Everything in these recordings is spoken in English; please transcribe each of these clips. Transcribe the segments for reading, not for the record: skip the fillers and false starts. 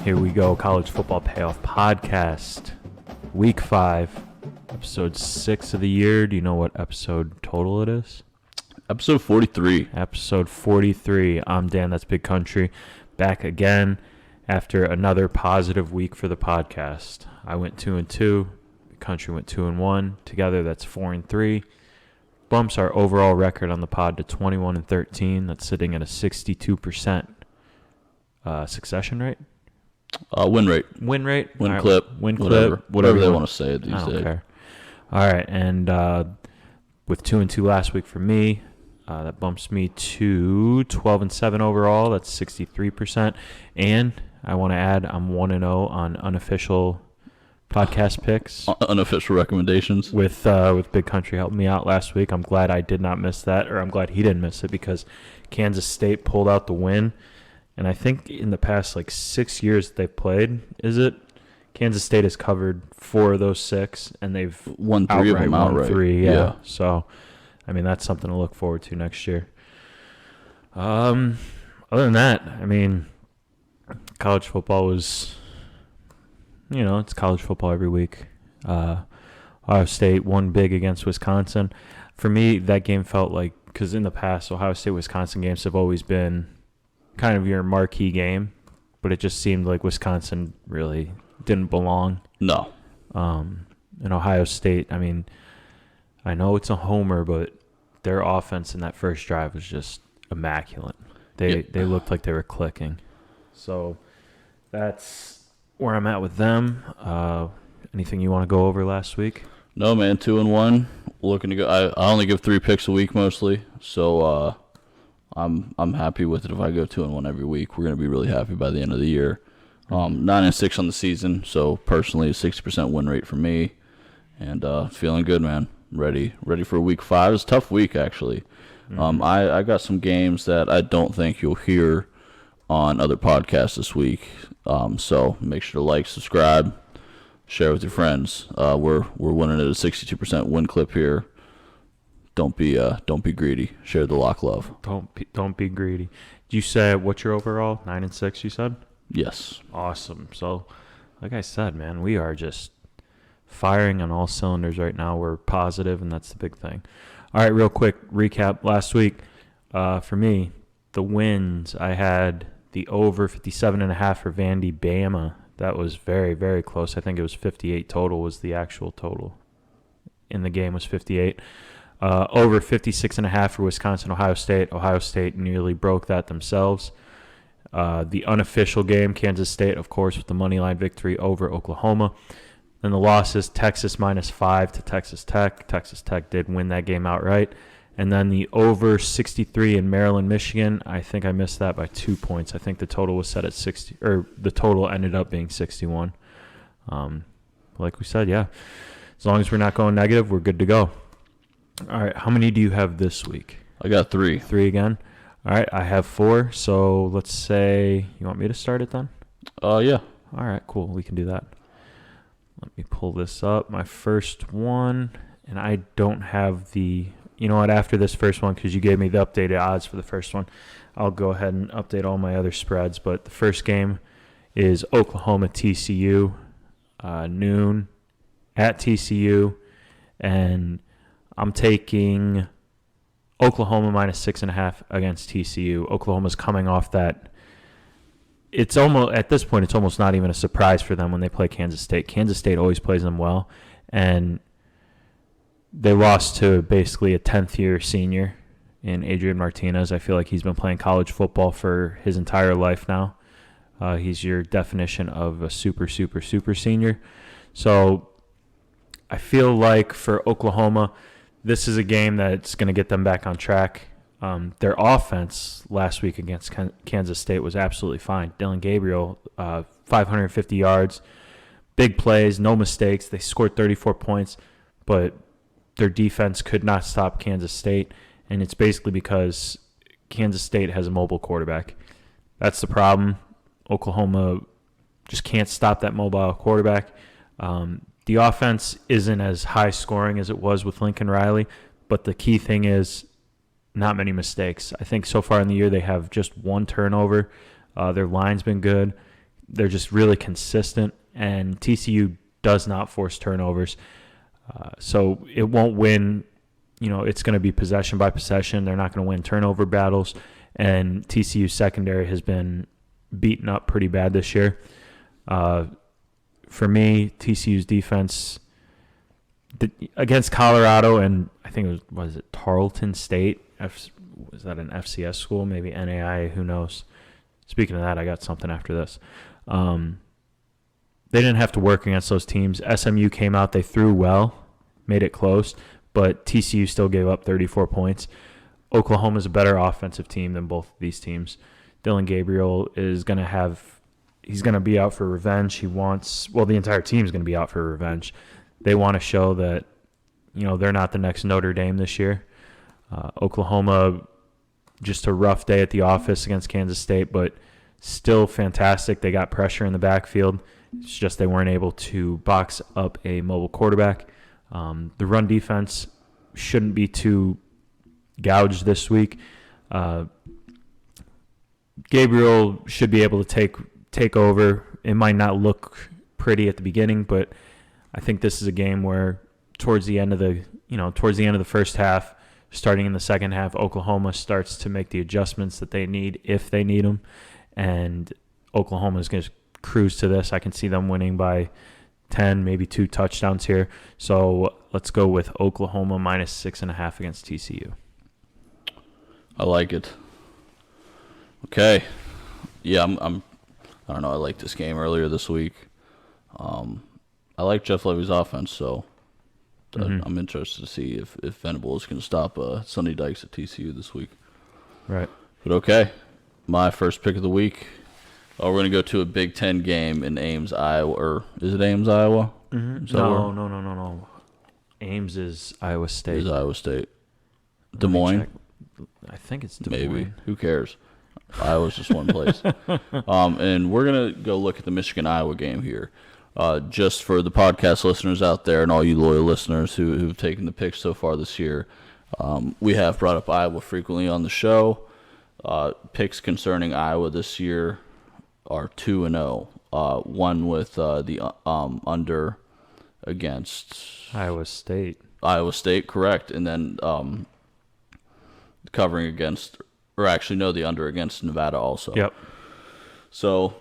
Here we go, College Football Payoff Podcast, Week 5, Episode 6 of the year. Do you know what episode total it is? Episode 43. Episode 43. I'm Dan, that's Big Country, back again after another positive week for the podcast. I went 2-2, Big Country went 2-1. Together, that's 4-3. Bumps our overall record on the pod to 21-13. That's sitting at a 62% succession rate. Win rate. Win rate. Win right. clip. Win whatever. clip. Whatever they want to say these I don't days. care. All right, and with 2-2 last week for me, that bumps me to 12-7 overall. That's 63%. And I want to add, I'm 1-0 on unofficial podcast picks. Unofficial recommendations. With Big Country helping me out last week. I'm glad I did not miss that, or I'm glad he didn't miss it, because Kansas State pulled out the win. And I think in the past, 6 years they've played, Kansas State has covered 4 of those 6, and they've won 3 of them outright. 3, yeah. So, I mean, that's something to look forward to next year. Other than that, I mean, college football was, it's college football every week. Ohio State won big against Wisconsin. For me, that game felt like, because in the past, Ohio State-Wisconsin games have always been kind of your marquee game, but it just seemed like Wisconsin really didn't belong. No. And Ohio State, I mean, I know it's a homer, but their offense in that first drive was just immaculate. They looked like they were clicking. So that's where I'm at with them. Anything you want to go over last week? No, man. 2-1. Looking to go. I only give 3 picks a week mostly, so I'm happy with it. If I go 2-1 every week, we're gonna be really happy by the end of the year. 9-6 on the season, so personally a 60% win rate for me, and feeling good, man. Ready for week 5. It's a tough week actually. I got some games that I don't think you'll hear on other podcasts this week. So make sure to like, subscribe, share with your friends. We're winning at a 62% win clip here. Don't be greedy. Share the lock love. Don't be greedy. You said, what's your overall? 9-6, you said? Yes. Awesome. So, like I said, man, we are just firing on all cylinders right now. We're positive, and that's the big thing. All right, real quick recap. Last week, for me, the wins, I had the over 57.5 for Vandy Bama. That was very, very close. I think it was 58 total was the actual total. In the game was 58. Over 56.5 for Wisconsin, Ohio State. Ohio State nearly broke that themselves. The unofficial game, Kansas State, of course, with the money line victory over Oklahoma. Then the losses, Texas -5 to Texas Tech. Texas Tech did win that game outright. And then the over 63 in Maryland, Michigan. I think I missed that by 2 points. I think the total was set at 60, or the total ended up being 61. Like we said, yeah. As long as we're not going negative, we're good to go. All right, how many do you have this week? I got 3. 3 again? All right, I have 4. So let's say, you want me to start it then? Yeah. All right, cool. We can do that. Let me pull this up. My first one, and I don't have the, you know what, after this first one, because you gave me the updated odds for the first one, I'll go ahead and update all my other spreads. But the first game is Oklahoma TCU, noon at TCU, and I'm taking Oklahoma -6.5 against TCU. Oklahoma's coming off that. It's almost, at this point, it's almost not even a surprise for them when they play Kansas State. Kansas State always plays them well, and they lost to basically a 10th-year senior in Adrian Martinez. I feel like he's been playing college football for his entire life now. He's your definition of a super senior. So I feel like for Oklahoma, this is a game that's going to get them back on track. Their offense last week against Kansas State was absolutely fine. Dylan Gabriel, 550 yards, big plays, no mistakes. They scored 34 points, but their defense could not stop Kansas State, and it's basically because Kansas State has a mobile quarterback. That's the problem. Oklahoma just can't stop that mobile quarterback. The offense isn't as high scoring as it was with Lincoln Riley, but the key thing is not many mistakes. I think so far in the year they have just 1 turnover. Their line's been good. They're just really consistent, and TCU does not force turnovers. So it won't win. It's going to be possession by possession. They're not going to win turnover battles, and TCU's secondary has been beaten up pretty bad this year. For me, TCU's defense against Colorado, and I think was it Tarleton State? Was that an FCS school? Maybe NAI, who knows? Speaking of that, I got something after this. They didn't have to work against those teams. SMU came out, they threw well, made it close, but TCU still gave up 34 points. Oklahoma's a better offensive team than both of these teams. Dylan Gabriel is going to he's going to be out for revenge. The entire team is going to be out for revenge. They want to show that, they're not the next Notre Dame this year. Oklahoma, just a rough day at the office against Kansas State, but still fantastic. They got pressure in the backfield. It's just they weren't able to box up a mobile quarterback. The run defense shouldn't be too gouged this week. Gabriel should be able to take over. It might not look pretty at the beginning, but I think this is a game where towards the end of the first half, starting in the second half, Oklahoma starts to make the adjustments that they need if they need them, and Oklahoma is going to cruise to this. I can see them winning by 10, maybe 2 touchdowns here. So let's go with Oklahoma minus 6.5 against TCU. I like it. Okay. Yeah, I don't know. I liked this game earlier this week. I like Jeff Levy's offense, so I'm interested to see if Venables can stop Sonny Dykes at TCU this week. Right. But okay, my first pick of the week. We're going to go to a Big Ten game in Ames, Iowa. Or is it Ames, Iowa? Mm-hmm. No. Ames is Iowa State. Is Iowa State. Des Moines? I think it's Des Moines. Maybe. Who cares? Iowa's just one place. And we're going to go look at the Michigan-Iowa game here. Just for the podcast listeners out there and all you loyal listeners who've taken the picks so far this year, we have brought up Iowa frequently on the show. Picks concerning Iowa this year are 2-0. One with the under against Iowa State. Iowa State, correct. And then covering against, or actually no, the under against Nevada also. Yep. So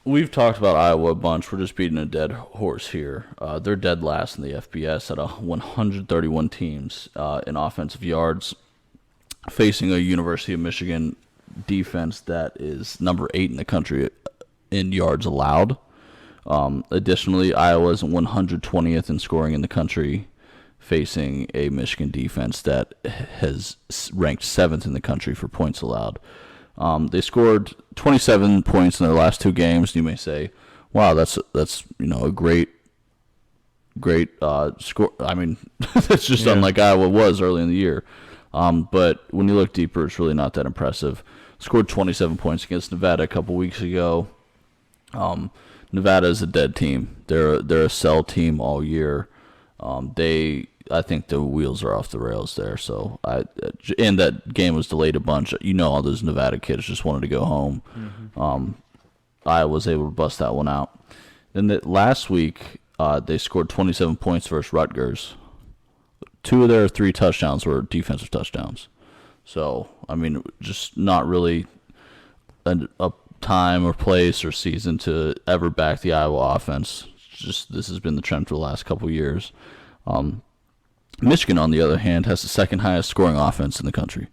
we've talked about Iowa a bunch. We're just beating a dead horse here. They're dead last in the FBS at 131 teams in offensive yards, facing a University of Michigan defense that is number 8 in the country in yards allowed. Additionally, Iowa is 120th in scoring in the country, facing a Michigan defense that has ranked 7th in the country for points allowed. They scored 27 points in their last 2 games. You may say, "Wow, that's a great score." I mean, that's just unlike Iowa was early in the year. But when you look deeper, it's really not that impressive. Scored 27 points against Nevada a couple weeks ago. Nevada is a dead team. They're a sell team all year. I think the wheels are off the rails there. So and that game was delayed a bunch. All those Nevada kids just wanted to go home. Mm-hmm. Iowa was able to bust that one out. Then last week, they scored 27 points versus Rutgers. 2 of their 3 touchdowns were defensive touchdowns. So, I mean, just not really a time or place or season to ever back the Iowa offense. Just this has been the trend for the last couple of years. Michigan, on the other hand, has the second highest scoring offense in the country.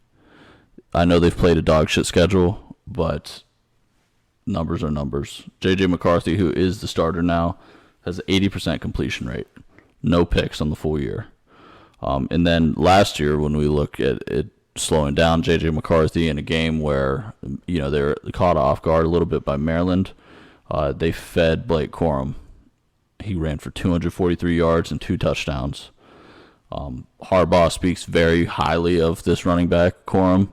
I know they've played a dog shit schedule, but numbers are numbers. J.J. McCarthy, who is the starter now, has an 80% completion rate. No picks on the full year. And then last year, when we look at it slowing down J.J. McCarthy in a game where, they were caught off guard a little bit by Maryland, they fed Blake Corum. He ran for 243 yards and 2 touchdowns. Harbaugh speaks very highly of this running back, Corum.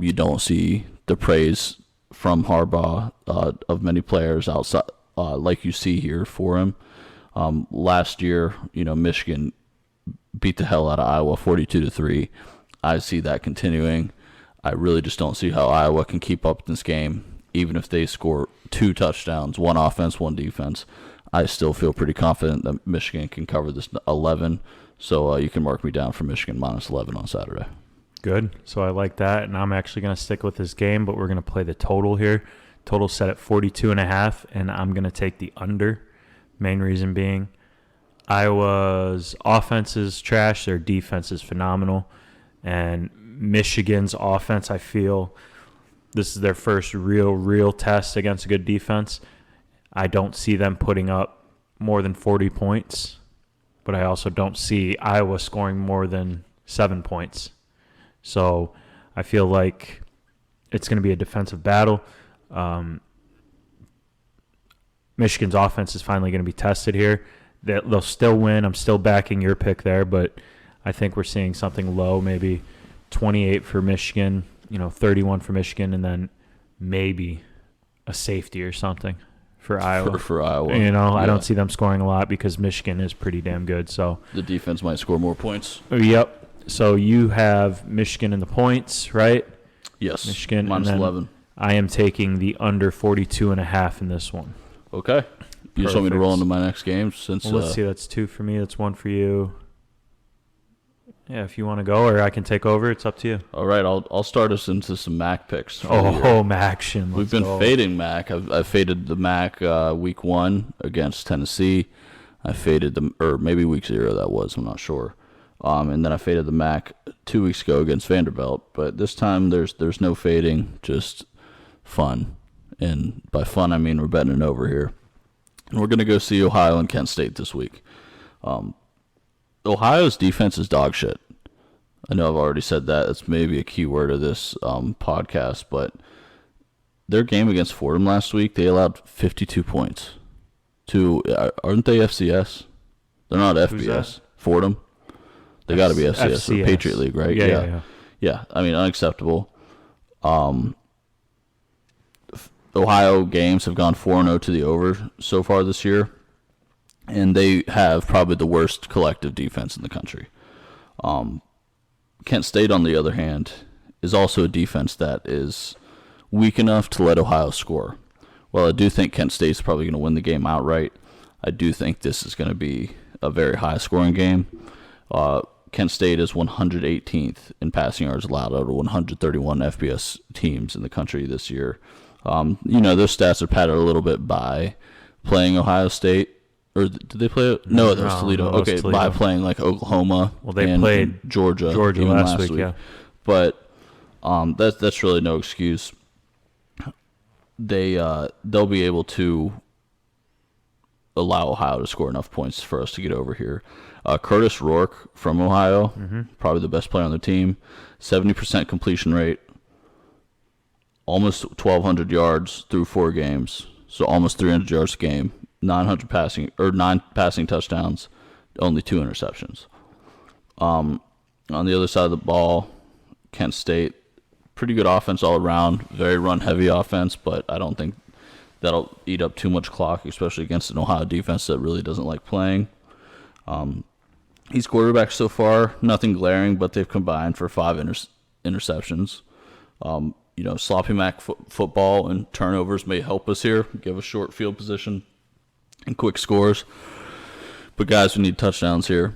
You don't see the praise from Harbaugh of many players outside, like you see here for him. Last year, Michigan beat the hell out of Iowa 42-3. I see that continuing. I really just don't see how Iowa can keep up this game, even if they score 2 touchdowns, 1 offense, 1 defense, I still feel pretty confident that Michigan can cover this 11. So you can mark me down for Michigan minus 11 on Saturday. Good. So I like that, and I'm actually going to stick with this game, but we're going to play the total here. Total set at 42.5, and I'm going to take the under. Main reason being Iowa's offense is trash. Their defense is phenomenal. And Michigan's offense, I feel this is their first real test against a good defense. I don't see them putting up more than 40 points, but I also don't see Iowa scoring more than 7 points. So I feel like it's going to be a defensive battle. Michigan's offense is finally going to be tested here. They'll still win. I'm still backing your pick there, but I think we're seeing something low, maybe 28 for Michigan, 31 for Michigan, and then maybe a safety or something for Iowa. For Iowa. I don't see them scoring a lot because Michigan is pretty damn good. So the defense might score more points. Yep. So you have Michigan in the points, right? Yes. Michigan minus 11. I am taking the under 42.5 in this one. Okay. You just want me to roll into my next game? Let's see. That's 2 for me. That's 1 for you. Yeah, if you want to go, or I can take over. It's up to you. All right. I'll start us into some MAC picks. Maction. We've been fading MAC. I've faded the MAC week 1 against Tennessee. I faded them, or maybe week 0 that was. I'm not sure. And then I faded the MAC 2 weeks ago against Vanderbilt. But this time there's no fading, just fun. And by fun, I mean we're betting it over here. And we're going to go see Ohio and Kent State this week. Ohio's defense is dog shit. I know I've already said that. That's maybe a key word of this podcast. But their game against Fordham last week, they allowed 52 points. Aren't they FCS? They're not FBS. Fordham? They got to be FCS. Or Patriot League, right? Yeah. I mean, unacceptable. Ohio games have gone 4-0 to the over so far this year, and they have probably the worst collective defense in the country. Kent State, on the other hand, is also a defense that is weak enough to let Ohio score. While I do think Kent State's probably going to win the game outright, I do think this is going to be a very high-scoring game. Kent State is 118th in passing yards allowed out of 131 FBS teams in the country this year. Those stats are padded a little bit by playing Ohio State. Or did they play it? No, that was Toledo. No, okay, Toledo. By playing like Oklahoma. Well, they played Georgia last week. Yeah. But that's really no excuse. They'll be able to allow Ohio to score enough points for us to get over here. Curtis Rourke from Ohio, probably the best player on the team, 70% completion rate. Almost 1,200 yards through 4 games, so almost 300 yards a game. 9 passing touchdowns, only 2 interceptions. On the other side of the ball, Kent State, pretty good offense all around, very run-heavy offense, but I don't think that'll eat up too much clock, especially against an Ohio defense that really doesn't like playing. These quarterbacks so far, nothing glaring, but they've combined for 5 interceptions. Sloppy Mac football and turnovers may help us here, give us short field position and quick scores. But, guys, we need touchdowns here.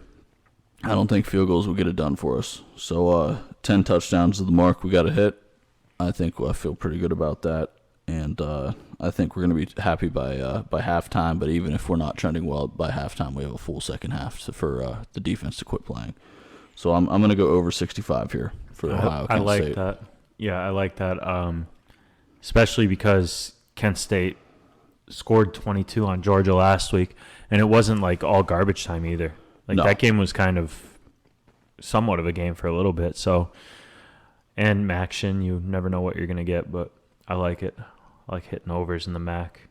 I don't think field goals will get it done for us. So 10 touchdowns is the mark we got to hit. I feel pretty good about that. And I think we're going to be happy by halftime. But even if we're not trending well by halftime, we have a full second half for the defense to quit playing. So I'm going to go over 65 here for Ohio. I like that. Yeah, I like that, especially because Kent State scored 22 on Georgia last week, and it wasn't like all garbage time either. That game was kind of somewhat of a game for a little bit. So, and Maction, you never know what you're going to get, but I like it. I like hitting overs in the MAC.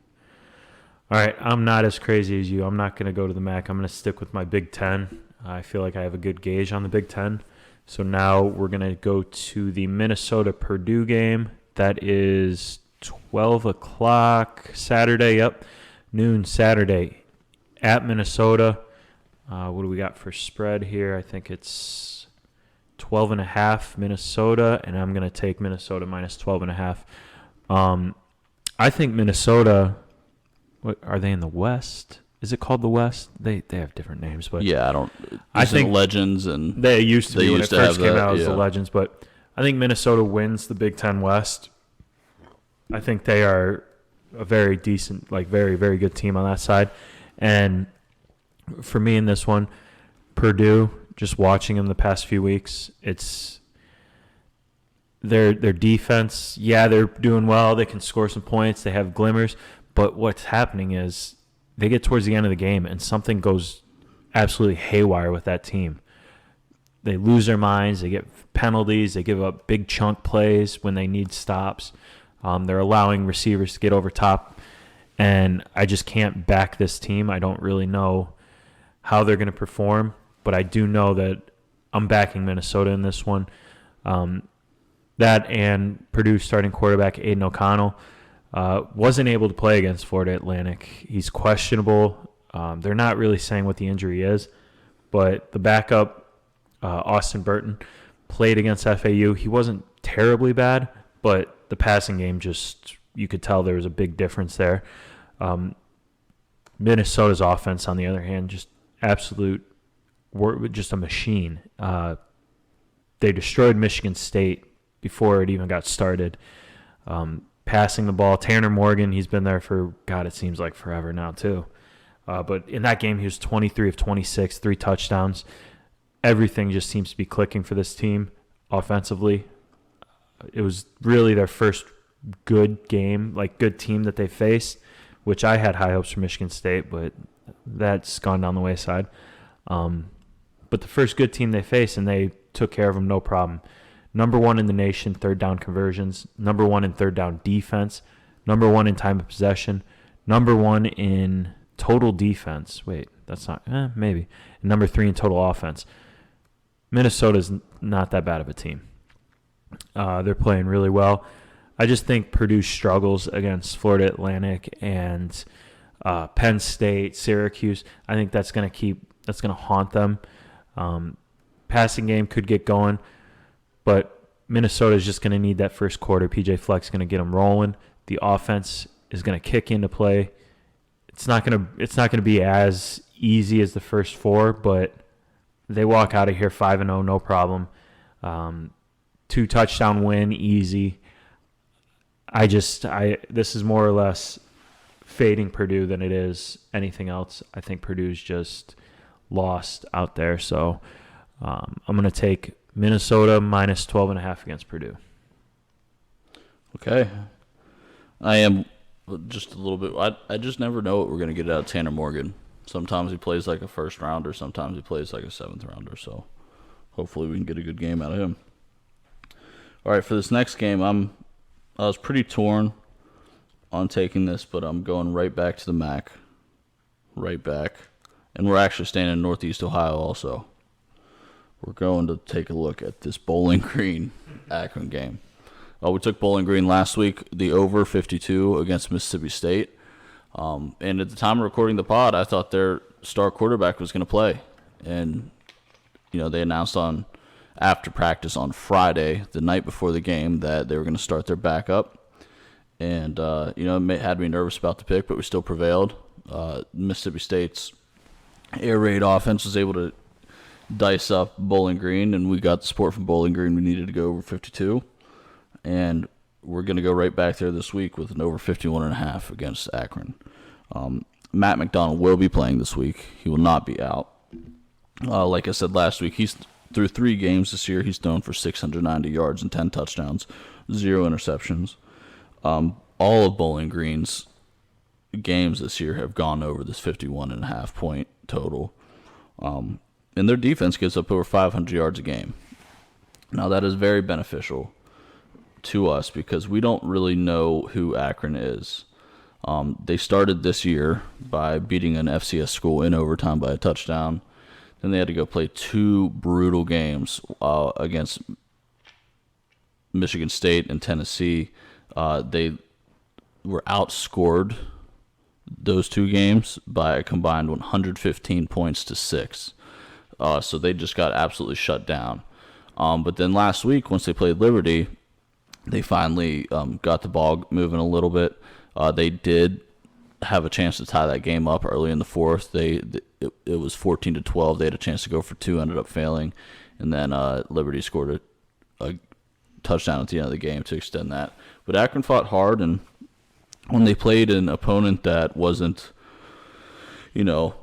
All right, I'm not as crazy as you. I'm not going to go to the MAC. I'm going to stick with my Big Ten. I feel like I have a good gauge on the Big Ten. So now we're going to go to the Minnesota-Purdue game. That is 12 o'clock Saturday. Yep, noon Saturday at Minnesota. What do we got for spread here? I think it's 12.5 Minnesota, and I'm going to take Minnesota minus 12.5. I think Minnesota. What are they in the West? Is it called the West? They have different names, but Yeah, I think Legends and they used to they be when it used to first have came that, out as the yeah. Legends. But I think Minnesota wins the Big Ten West. I think they are a very decent, like very very good team on that side. And for me in this one, Purdue. Just watching them the past few weeks, it's their defense. Yeah, they're doing well. They can score some points. They have glimmers. But what's happening is they get towards the end of the game and something goes absolutely haywire with that team. They lose their minds. They get penalties. They give up big chunk plays when they need stops. They're allowing receivers to get over top. And I just can't back this team. I don't really know how they're going to perform. But I do know that I'm backing Minnesota in this one. That and Purdue starting quarterback Aiden O'Connell wasn't able to play against Florida Atlantic. He's questionable. They're not really saying what the injury is. But the backup, Austin Burton, played against FAU. He wasn't terribly bad, but the passing game just, you could tell there was a big difference there. Minnesota's offense, on the other hand, just just a machine. They destroyed Michigan State before it even got started. Passing the ball, Tanner Morgan, he's been there for, God, it seems like forever now too. But in that game, he was 23 of 26, 3 touchdowns. Everything just seems to be clicking for this team offensively. It was really their first good game, like good team that they faced, which I had high hopes for Michigan State, but that's gone down the wayside. But the first good team they faced, and they took care of them no problem. Number 1 in the nation, third down conversions. Number 1 in third down defense. Number 1 in time of possession. Number 1 in total defense. Wait, that's not, maybe. And number 3 in total offense. Minnesota's not that bad of a team. They're playing really well. I just think Purdue struggles against Florida Atlantic and Penn State, Syracuse. I think that's going to haunt them. Passing game could get going, but Minnesota is just going to need that first quarter. PJ Fleck's going to get them rolling. The offense is going to kick into play. It's not going to be as easy as the first 4, but they walk out of here 5-0, no problem. 2 touchdown win, easy. This is more or less fading Purdue than it is anything else. I think Purdue's just lost out there. So I'm going to take Minnesota minus 12.5 against Purdue. Okay. I am just a little bit. I just never know what we're going to get out of Tanner Morgan. Sometimes he plays like a first rounder. Sometimes he plays like a 7th rounder. So hopefully we can get a good game out of him. All right, for this next game, I was pretty torn on taking this, but I'm going right back to the MAC. Right back. And we're actually staying in Northeast Ohio also. We're going to take a look at this Bowling Green Akron game. We took Bowling Green last week, the over 52 against Mississippi State. And at the time of recording the pod, I thought their star quarterback was going to play. And, they announced after practice on Friday, the night before the game, that they were going to start their backup. And, it had me nervous about the pick, but we still prevailed. Mississippi State's air raid offense was able to dice up Bowling Green, and we got the support from Bowling Green. We needed to go over 52. And we're going to go right back there this week with an over 51.5 against Akron. Matt McDonald will be playing this week. He will not be out. Like I said last week, he's through 3 games this year. He's thrown for 690 yards and 10 touchdowns, 0 interceptions. All of Bowling Green's games this year have gone over this 51.5 point total. And their defense gives up over 500 yards a game. Now, that is very beneficial to us because we don't really know who Akron is. They started this year by beating an FCS school in overtime by a touchdown. Then they had to go play 2 brutal games against Michigan State and Tennessee. They were outscored those 2 games by a combined 115 points to 6. So they just got absolutely shut down. But then last week, once they played Liberty, They finally got the ball moving a little bit. They did have a chance to tie that game up early in the fourth. It was 14-12. They had a chance to go for two, ended up failing, and then Liberty scored a touchdown at the end of the game to extend that. But Akron fought hard, and when they played an opponent that wasn't, a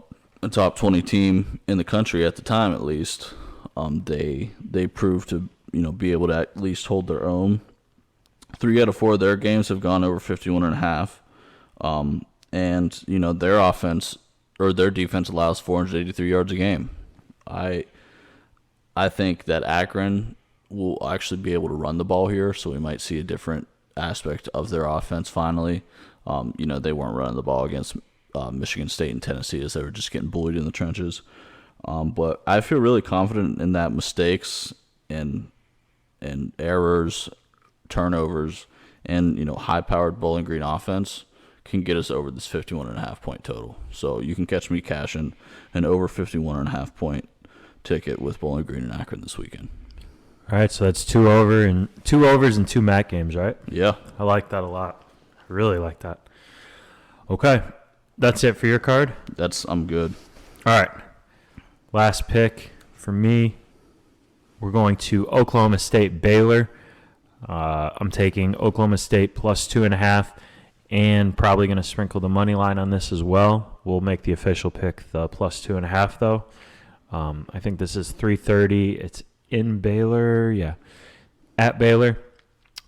top 20 team in the country at the time, at least, they proved to be able to at least hold their own. 3 out of 4 of their games have gone over 51.5. And their offense or their defense allows 483 yards a game. I think that Akron will actually be able to run the ball here, so we might see a different aspect of their offense finally. They weren't running the ball against Michigan State and Tennessee as they were just getting bullied in the trenches. But I feel really confident in that mistakes and errors, turnovers, and high-powered Bowling Green offense can get us over this 51.5 point total. So you can catch me cashing an over 51.5 point ticket with Bowling Green and Akron this weekend. All right, so that's 2 overs and 2 MAC games, right? Yeah. I like that a lot. I really like that. Okay, that's it for your card? I'm good. All right, last pick for me. We're going to Oklahoma State Baylor. I'm taking Oklahoma State plus 2.5 and probably going to sprinkle the money line on this as well. We'll make the official pick the plus 2.5 though. I think this is 3:30. It's in Baylor, at Baylor.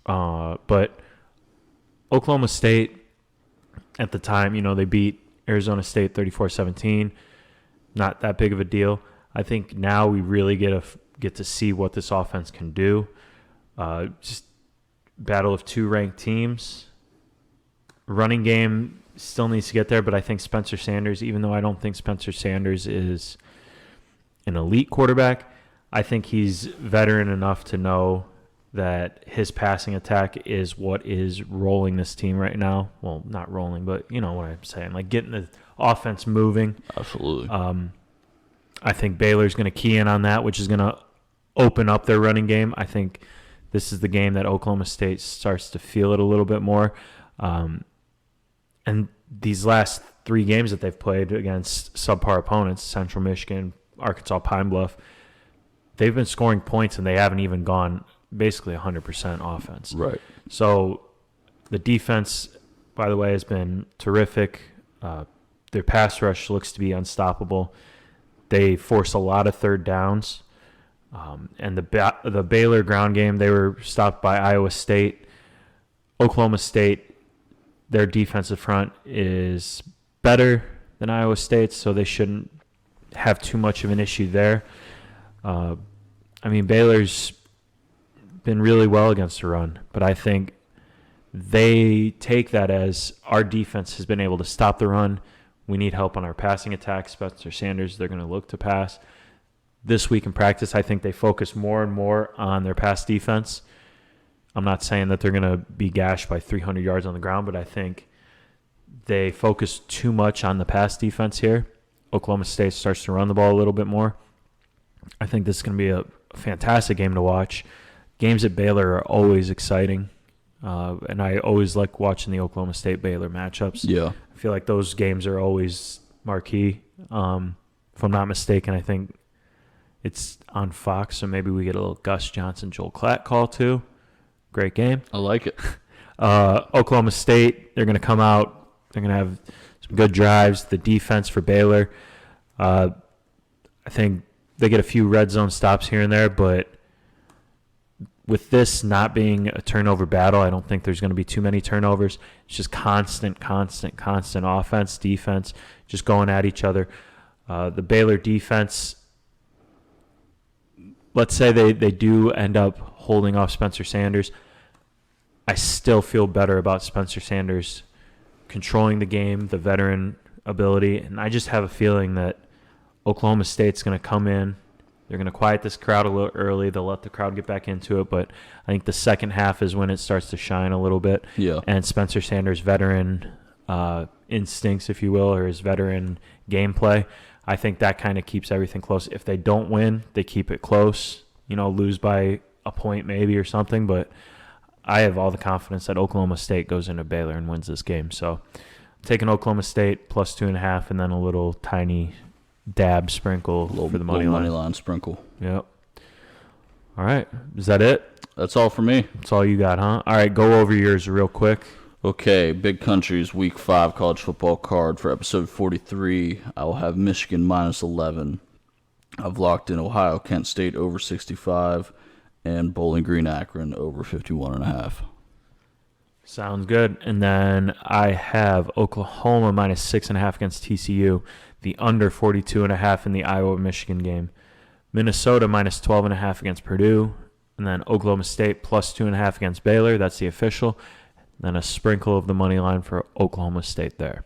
But Oklahoma State at the time, they beat Arizona State 34-17. Not that big of a deal. I think now we really get to see what this offense can do. Just battle of 2 ranked teams. Running game still needs to get there, but I think Spencer Sanders, even though I don't think Spencer Sanders is an elite quarterback, I think he's veteran enough to know that his passing attack is what is rolling this team right now. Well, not rolling, but you know what I'm saying, like getting the offense moving. Absolutely. I think Baylor's going to key in on that, which is going to open up their running game. I think this is the game that Oklahoma State starts to feel it a little bit more. And these last 3 games that they've played against subpar opponents, Central Michigan, Arkansas, Pine Bluff, they've been scoring points and they haven't even gone basically 100% offense. Right. So the defense, by the way, has been terrific. Their pass rush looks to be unstoppable. They force a lot of third downs. And the Baylor ground game, they were stopped by Iowa State. Oklahoma State, their defensive front is better than Iowa State's, so they shouldn't have too much of an issue there. Baylor's been really well against the run, but I think they take that as our defense has been able to stop the run. We need help on our passing attack. Spencer Sanders, they're going to look to pass. This week in practice, I think they focus more and more on their pass defense. I'm not saying that they're going to be gashed by 300 yards on the ground, but I think they focus too much on the pass defense here. Oklahoma State starts to run the ball a little bit more. I think this is going to be a fantastic game to watch. Games at Baylor are always exciting, and I always like watching the Oklahoma State-Baylor matchups. Yeah. I feel like those games are always marquee. If I'm not mistaken, I think it's on Fox, so maybe we get a little Gus Johnson, Joel Klatt call too. Great game. I like it. Oklahoma State, they're going to come out. They're going to have some good drives. The defense for Baylor, I think they get a few red zone stops here and there, but with this not being a turnover battle, I don't think there's going to be too many turnovers. It's just constant offense, defense, just going at each other. The Baylor defense, let's say they do end up holding off Spencer Sanders. I still feel better about Spencer Sanders controlling the game, the veteran ability, and I just have a feeling that Oklahoma State's going to come in. They're going to quiet this crowd a little early. They'll let the crowd get back into it, but I think the second half is when it starts to shine a little bit. Yeah. And Spencer Sanders' veteran instincts, if you will, or his veteran gameplay, I think that kind of keeps everything close. If they don't win, they keep it close, lose by a point maybe or something, but I have all the confidence that Oklahoma State goes into Baylor and wins this game. So I'm taking Oklahoma State plus 2.5, and then a little tiny dab sprinkle for the money line sprinkle. Yep. All right. Is that it? That's all for me. That's all you got, huh? All right, go over yours real quick. Okay, Big Country's Week 5 college football card for episode 43. I will have Michigan minus 11. I've locked in Ohio, Kent State over 65, and Bowling Green, Akron over 51.5. Sounds good. And then I have Oklahoma minus 6.5 against TCU, the under 42.5 in the Iowa-Michigan game. Minnesota minus 12.5 against Purdue, and then Oklahoma State plus 2.5 against Baylor. That's the official. And then a sprinkle of the money line for Oklahoma State there.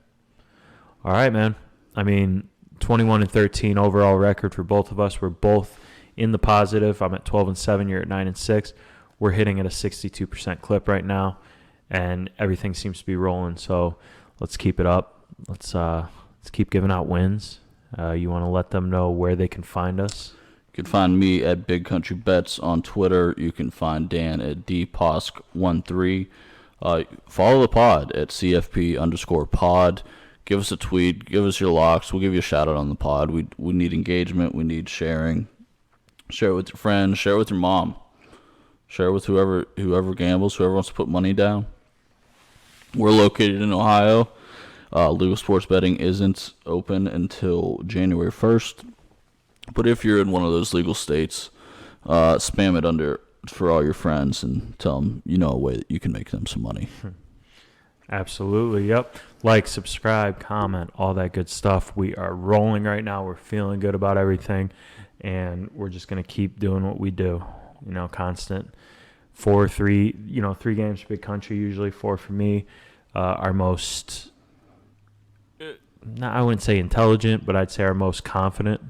All right, man. I mean, 21-13 overall record for both of us. We're both in the positive. I'm at 12-7. You're at 9-6. We're hitting at a 62% clip right now, and everything seems to be rolling. So let's keep it up. Let's keep giving out wins. You want to let them know where they can find us? You can find me at Big Country Bets on Twitter. You can find Dan at dposk13. Follow the pod at CFP_pod. Give us a tweet. Give us your locks. We'll give you a shout out on the pod. We need engagement. We need sharing. Share it with your friends. Share it with your mom. Share it with whoever gambles, whoever wants to put money down. We're located in Ohio. Legal sports betting isn't open until January 1st. But if you're in one of those legal states, spam it for all your friends and tell them you know a way that you can make them some money. Absolutely, yep. Like, subscribe, comment, all that good stuff. We are rolling right now. We're feeling good about everything, and we're just going to keep doing what we do, constant. 3 games for Big Country, usually 4 for me. Our most, I wouldn't say intelligent, but I'd say our most confident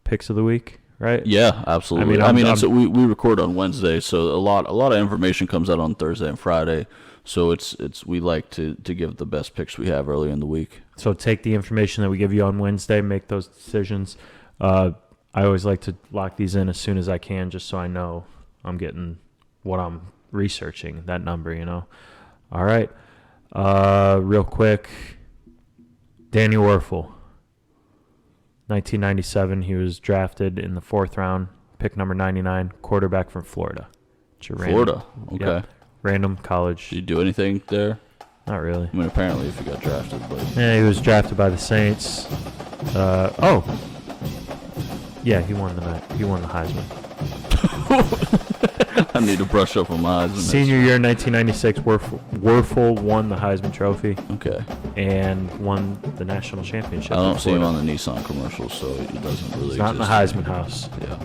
picks of the week, right? Yeah, absolutely. We record on Wednesday, so a lot of information comes out on Thursday and Friday. So we like to give the best picks we have early in the week. So take the information that we give you on Wednesday, make those decisions. I always like to lock these in as soon as I can, just so I know I'm getting what I'm researching, that number, All right. Real quick, Daniel Werfel. 1997, he was drafted in the 4th round, pick number 99, quarterback from Florida. Florida, okay. Yep, random college. Did you do anything there? Not really. I mean, apparently if you got drafted. But... Yeah, he was drafted by the Saints. Yeah, he won the Heisman. I need to brush up on my Heisman. Senior year, 1996, Werfel won the Heisman Trophy. Okay. And won the national championship. I don't see him on the Nissan commercials, so it doesn't really. He's not in the Heisman house. Yeah.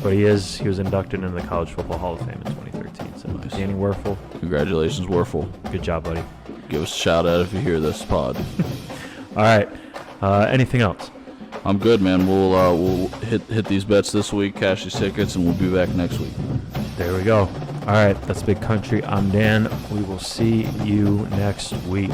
But he was inducted into the College Football Hall of Fame in 2013. So nice. Danny Werfel. Congratulations, Werfel. Good job, buddy. Give us a shout out if you hear this pod. All right. Anything else? I'm good, man. We'll hit these bets this week, cash these tickets, and we'll be back next week. There we go. All right, that's Big Country. I'm Dan. We will see you next week.